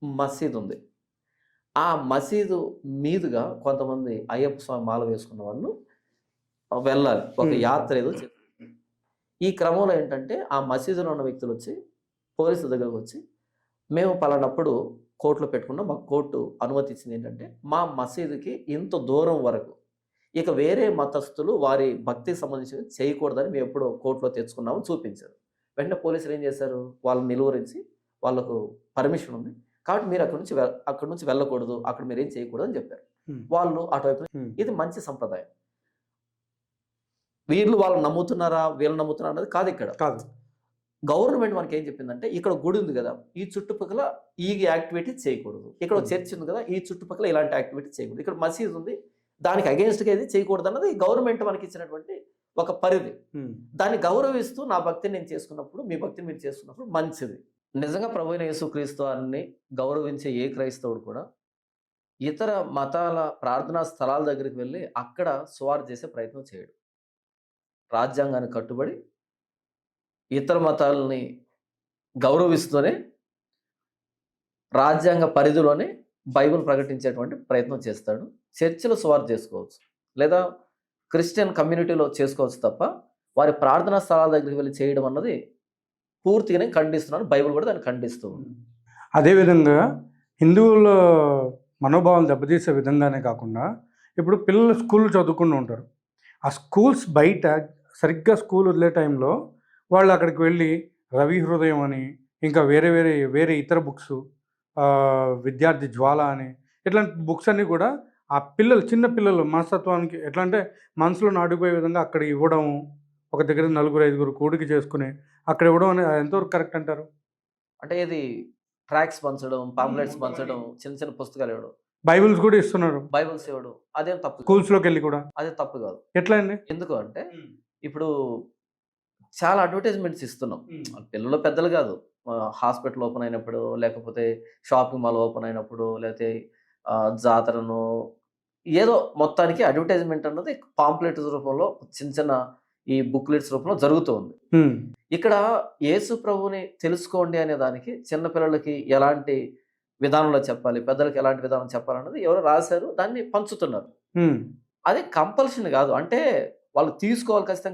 మసీదు ఉంది. ఆ మసీదు మీదుగా కొంతమంది అయ్యప్ప స్వామి మాల వేసుకున్న వాళ్ళు వెళ్ళాలి. ఒక హ్మ్. యాత్ర ఏదో ఈ క్రమంలో ఏంటంటే, ఆ మసీదులో ఉన్న వ్యక్తులొచ్చి, పోలీసుల దగ్గరకొచ్చి, మేము పలానప్పుడు కోర్ట్‌లో పెట్టుకున్నాం. మాకు కోర్టు అనుమతి ఇచ్చిందేంటంటే, మా మసీదుకి ఇంత దూరం వరకు ఇక వేరే మతస్థులు వారి భక్తికి సంబంధించినవి చేయకూడదని మేమెప్పుడో కోర్ట్‌లో తెచ్చుకున్నామని చూపించారు. వెంటనే పోలీసులు ఏం చేశారు, వాళ్ళని నిలువరించి, వాళ్ళకు పర్మిషన్ ఉంది. కాబట్టి మీరు అక్కడి నుంచి వెళ్ళకూడదు. అక్కడ మీరేం చేయకూడదని చెప్పారు. హ్మ్. వాళ్ళు అటువైపు హ్మ్. ఇది మంచి సంప్రదాయం. వీళ్ళు వాళ్ళు నమ్ముతున్నారా? వీళ్ళు నమ్ముతున్నారా? అన్నది కాదిక్కడ. కాదు. గవర్నమెంట్ మనకేం చెప్పిందంటే, ఇక్కడ గుడి ఉంది గదా! ఈ చుట్టుపక్కల ఈ యాక్టివిటీ చేయకూడదు. ఇక్కడ హ్మ్. చర్చ్ ఉంది కదా! ఈ చుట్టుపక్కల ఇలాంటి యాక్టివిటీ చేయకూడదు. ఇక్కడ మసీదు ఉంది. దానికి అగెయిన్స్ట్‌గా ఏది చేయకూడదన్నది గవర్నమెంట్ మనకిచ్చినటువంటి ఒక పరిధి. హ్మ్. దాన్ని గౌరవిస్తూ నా భక్తిని నేను చేసుకున్నప్పుడు, మీ భక్తిని మీరు చేసుకున్నప్పుడు మంచిది. నిజంగా ప్రభువైన యేసుక్రీస్తు వారిని గౌరవించే ఏ క్రైస్తవుడు కూడా ఇతర మతాల ప్రార్థనా స్థలాల దగ్గరికి వెళ్లి అక్కడ సువార్త చేసే ప్రయత్నం చేయడు. రాజ్యాంగానికి కట్టుబడి ఇతర మతాలని గౌరవిస్తూనే రాజ్యాంగ పరిధిలోనే బైబిల్ ప్రకటించేటువంటి ప్రయత్నం చేస్తాడు. చర్చిలో సువార్త చేసుకోవచ్చు. లేదా క్రిస్టియన్ కమ్యూనిటీలో చేసుకోవచ్చు తప్ప, వారి ప్రార్థనా స్థలాల దగ్గరికి వెళ్లి చేయడం అన్నది పూర్తిగానే ఖండిస్తున్నాను. బైబిల్ కూడా దాన్ని ఖండిస్తూ ఉంది. అదేవిధంగా హిందువుల మనోభావాలు దెబ్బతీసే విధంగానే కాకుండా, ఇప్పుడు పిల్లలు స్కూల్‌లో చదువుకుంటూ ఉంటారు. ఆ స్కూల్స్ బయట సరిగ్గా స్కూల్ వదిలే టైంలో వాళ్ళు అక్కడికి వెళ్ళి 'రవి హృదయం' అని, ఇంకా వేరే ఇతర బుక్సు, 'విద్యార్థి జ్వాల' అని, ఇట్లాంటి బుక్స్ అన్నీ కూడా ఆ చిన్న పిల్లలు మనస్తత్వానికి ఎట్లా అంటే మనసులో నాటుకుపోయే విధంగా అక్కడ ఇవ్వడం, ఒక దగ్గర నలుగురు, ఐదుగురు కూడిక చేసుకొని అక్కడ ఇవ్వడం అనేది అది ఎంతవరకు కరెక్ట్ అంటారు? అంటే ఇది ట్రాక్ట్స్ పంచడం, పాంప్లెట్స్ పంచడం, చిన్న చిన్న పుస్తకాలు ఇవ్వడం, బైబిల్స్ కూడా ఇస్తున్నారు బైబిల్స్ ఇవ్వడం అదేం తప్పు కాదు. స్కూల్స్‌లోకెళ్ళి కూడా. అది తప్పు కాదు. ఎట్లా అండి? ఎందుకు అంటే ఇప్పుడు చాలా అడ్వర్టైజ్‌మెంట్స్ ఇస్తున్నాం. పిల్లలు, పెద్దలు కాదు. హాస్పిటల్ ఓపెన్ అయినప్పుడు, లేకపోతే షాపింగ్ మాల్ ఓపెన్ అయినప్పుడు, లేతే జాతరనో ఏదో మొత్తానికి అడ్వర్టైజ్‌మెంట్ అన్నది పాంప్లెట్స్ రూపంలో చిన్న చిన్న ఈ బుక్లెట్స్ రూపంలో జరుగుతూ ఉంది. హ్మ్. ఇక్కడ యేసు ప్రభువుని తెలుసుకోండి అనే దానికి చిన్న పిల్లలకి ఎలాంటి విధానంలో చెప్పాలి, పెద్దలకి ఎలాంటి విధానం చెప్పాలన్నది ఎవరో రాసారు. దాన్ని పంచుతున్నారు. హ్మ్. అది కంపల్షన్ కాదు. అంటే వాళ్ళు తీసుకోవాలి ఖచ్చితంగా.